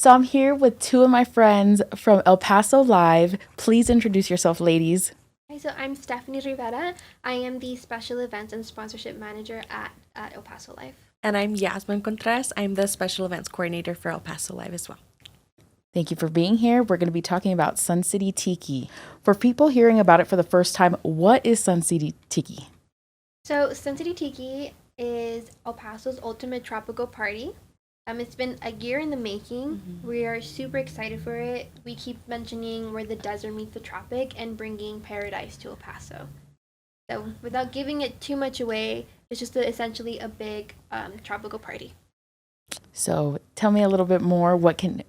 So I'm here with two of my friends from El Paso Live. Please introduce yourself, ladies. Hi, so I'm Stephanie Rivera. I am the Special Events and Sponsorship Manager at El Paso Live. And I'm Yasmine Contreras. I'm the Special Events Coordinator for El Paso Live as well. Thank you for being here. We're going to be talking about Sun City Tiki. For people hearing about it for the first time, what is Sun City Tiki? So Sun City Tiki is El Paso's ultimate tropical party. It's been a year in the making. Mm-hmm. We are super excited for it. We keep mentioning where the desert meets the tropic and bringing paradise to El Paso. So without giving it too much away, it's just essentially a big tropical party. So tell me a little bit more. What can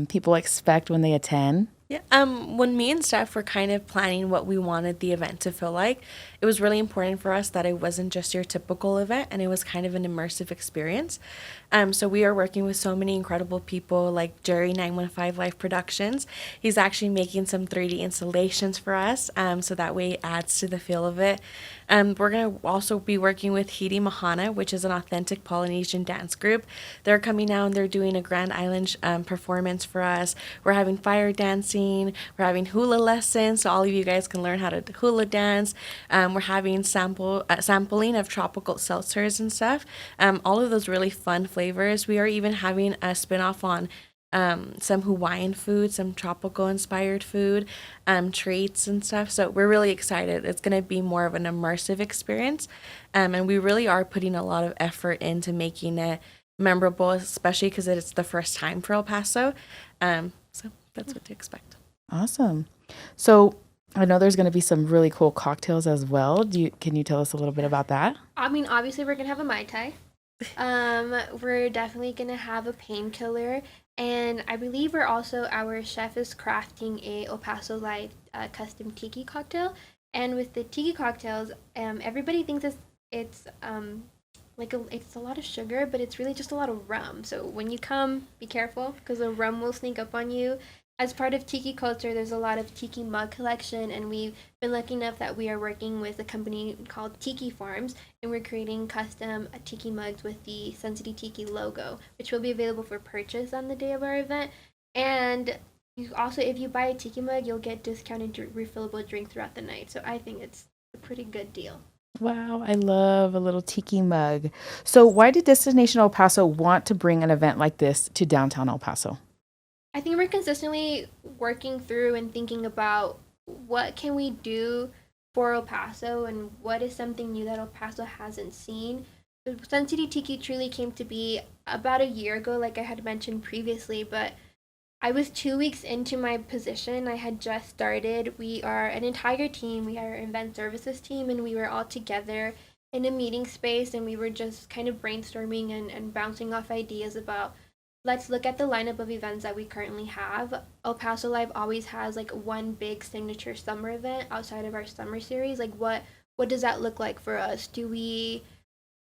people expect when they attend? Yeah. When me and Steph were kind of planning what we wanted the event to feel like, it was really important for us that it wasn't just your typical event and it was kind of an immersive experience. So we are working with so many incredible people like Jerry 915 Live Productions. He's actually making some 3D installations for us, so that way it adds to the feel of it. We're going to also be working with Hidi Mahana, which is an authentic Polynesian dance group. They're coming out and they're doing a Grand Island performance for us. We're having fire dancing. We're having hula lessons, so all of you guys can learn how to hula dance. We're having sampling of tropical seltzers and stuff. All of those really fun flavors. We are even having a spin-off on some Hawaiian food, some tropical inspired food, treats and stuff. So we're really excited. It's going to be more of an immersive experience. And we really are putting a lot of effort into making it memorable, especially because it's the first time for El Paso. So that's what to expect. Awesome. So I know there's going to be some really cool cocktails as well. Can you tell us a little bit about that? I mean, obviously we're gonna have a Mai Tai. We're definitely gonna have a painkiller, and I believe our chef is crafting a El Paso Light custom tiki cocktail. And with the tiki cocktails, everybody thinks it's it's a lot of sugar, but it's really just a lot of rum. So when you come, be careful because the rum will sneak up on you. As part of tiki culture, there's a lot of tiki mug collection, and we've been lucky enough that we are working with a company called Tiki Farms, and we're creating custom tiki mugs with the Sun City Tiki logo, which will be available for purchase on the day of our event. And you also, if you buy a tiki mug, you'll get discounted refillable drink throughout the night. So I think it's a pretty good deal. Wow, I love a little tiki mug. So why did Destination El Paso want to bring an event like this to downtown El Paso? I think we're consistently working through and thinking about what can we do for El Paso and what is something new that El Paso hasn't seen. The Sun City Tiki truly came to be about a year ago, like I had mentioned previously, but I was 2 weeks into my position. I had just started. We are an entire team. We are an event services team, and we were all together in a meeting space, and we were just kind of brainstorming and bouncing off ideas about let's look at the lineup of events that we currently have. El Paso Live always has like one big signature summer event outside of our summer series. Like what does that look like for us? Do we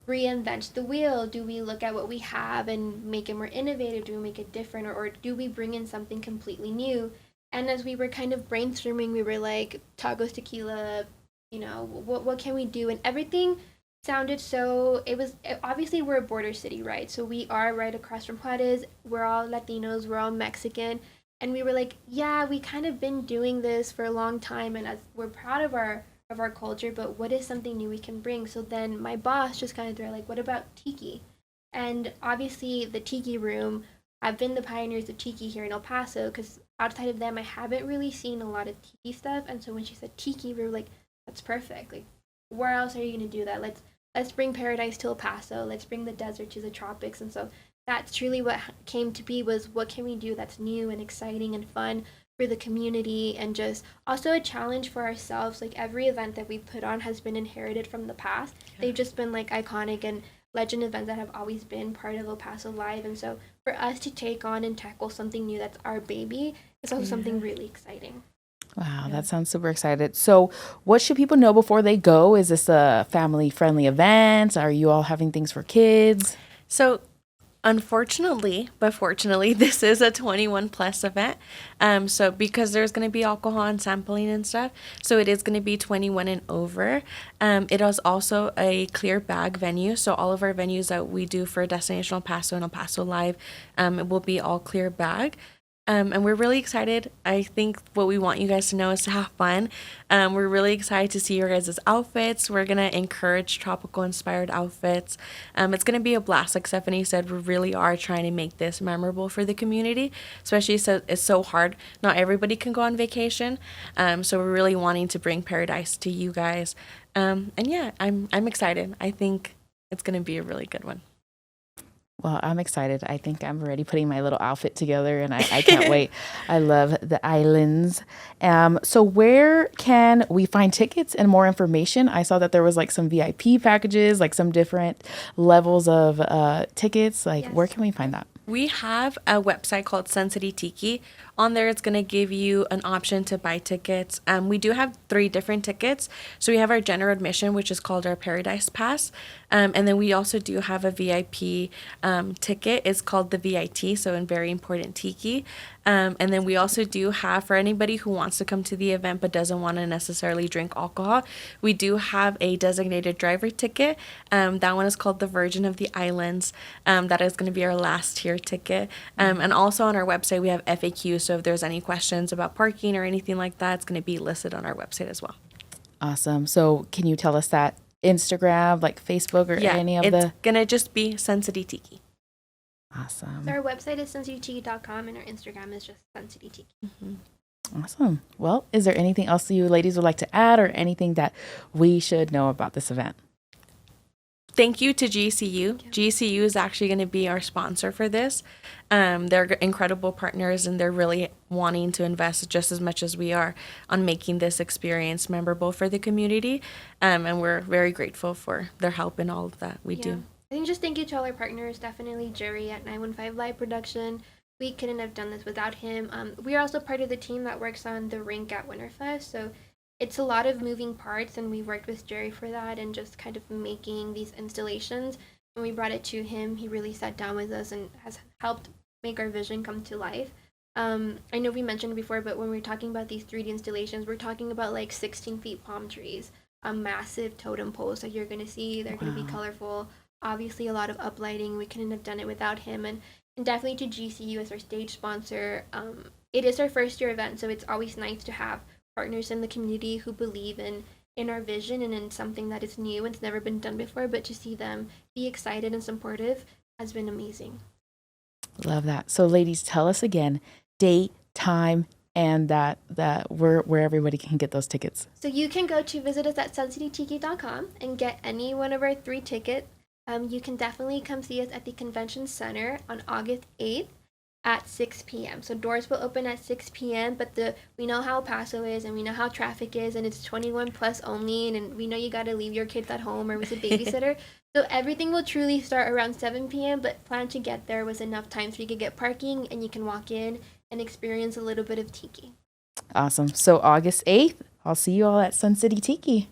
reinvent the wheel? Do we look at what we have and make it more innovative? Do we make it different, or do we bring in something completely new? And as we were kind of brainstorming, we were like, tacos, tequila, what can we do? And everything sounded so, obviously we're a border city, right? So we are right across from Juarez. We're all Latinos, we're all Mexican. And we were like, yeah, we kind of been doing this for a long time, and we're proud of our culture, but what is something new we can bring? So then my boss just kind of threw like, what about tiki? And obviously the tiki room, I've been the pioneers of tiki here in El Paso, because outside of them I haven't really seen a lot of tiki stuff. And so when she said tiki, we were like, that's perfect. Like, where else are you going to do that? Let's bring paradise to El Paso. Let's bring the desert to the tropics. And so that's truly what came to be, was what can we do that's new and exciting and fun for the community, and just also a challenge for ourselves. Like, every event that we put on has been inherited from the past. Yeah. They've just been like iconic and legend events that have always been part of El Paso Live. And so for us to take on and tackle something new that's our baby is also something really exciting. Wow, that sounds super excited. So what should people know before they go? Is this a family-friendly event? Are you all having things for kids? So Unfortunately, but fortunately, this is a 21 plus event. So because there's going to be alcohol and sampling and stuff, so it is going to be 21 and over. It is also a clear bag venue. So all of our venues that we do for Destination El Paso and El Paso Live, it will be all clear bag. And we're really excited. I think what we want you guys to know is to have fun. We're really excited to see your guys' outfits. We're going to encourage tropical inspired outfits. It's going to be a blast. Like Stephanie said, we really are trying to make this memorable for the community, especially so it's so hard. Not everybody can go on vacation. So we're really wanting to bring paradise to you guys. And yeah, I'm excited. I think it's going to be a really good one. Well, I'm excited. I think I'm already putting my little outfit together, and I can't wait. I love the islands. So where can we find tickets and more information? I saw that there was like some VIP packages, like some different levels of tickets. Like, Yes. Where can we find that? We have a website called Sun City Tiki. On there, it's going to give you an option to buy tickets. We do have 3 different tickets. So we have our general admission, which is called our Paradise Pass. And then we also do have a VIP ticket. It's called the VIT, so in Very Important Tiki. And then we also do have, for anybody who wants to come to the event but doesn't want to necessarily drink alcohol, we do have a designated driver ticket. That one is called the Virgin of the Islands. That is going to be our last tier ticket. And also on our website, we have FAQs. So if there's any questions about parking or anything like that, it's going to be listed on our website as well. Awesome. So can you tell us that Instagram, like Facebook, or any of it's going to just be Sun City Tiki. Awesome. So our website is suncitytiki.com and our Instagram is just Sun City Tiki. Mm-hmm. Awesome. Well, is there anything else you ladies would like to add, or anything that we should know about this event? Thank you to GCU. GCU is actually going to be our sponsor for this. They're incredible partners, and they're really wanting to invest just as much as we are on making this experience memorable for the community. And we're very grateful for their help in all of that we do. I think just thank you to all our partners, definitely Jerry at 915 Live Production. We couldn't have done this without him. We are also part of the team that works on the rink at Winterfest, so it's a lot of moving parts, and we worked with Jerry for that and just kind of making these installations. When we brought it to him, he really sat down with us and has helped make our vision come to life. I know we mentioned before, but when we're talking about these 3D installations, we're talking about like 16 feet palm trees, a massive totem poles that you're going to see. They're going to be colorful. Obviously, a lot of uplighting. We couldn't have done it without him. And definitely to GCU as our stage sponsor. It is our first year event, so it's always nice to have partners in the community who believe in our vision and in something that is new and it's never been done before, but to see them be excited and supportive has been amazing. Love that. So ladies, tell us again, date, time, and that where everybody can get those tickets. So you can go to visit us at suncitytiki.com and get any one of our 3 tickets. You can definitely come see us at the Convention Center on August 8th at 6 p.m. So doors will open at 6 p.m., but we know how El Paso is, and we know how traffic is, and it's 21 plus only, and we know you got to leave your kids at home or with a babysitter. So everything will truly start around 7 p.m., but plan to get there with enough time so you can get parking and you can walk in and experience a little bit of Tiki. Awesome. So August 8th, I'll see you all at Sun City Tiki.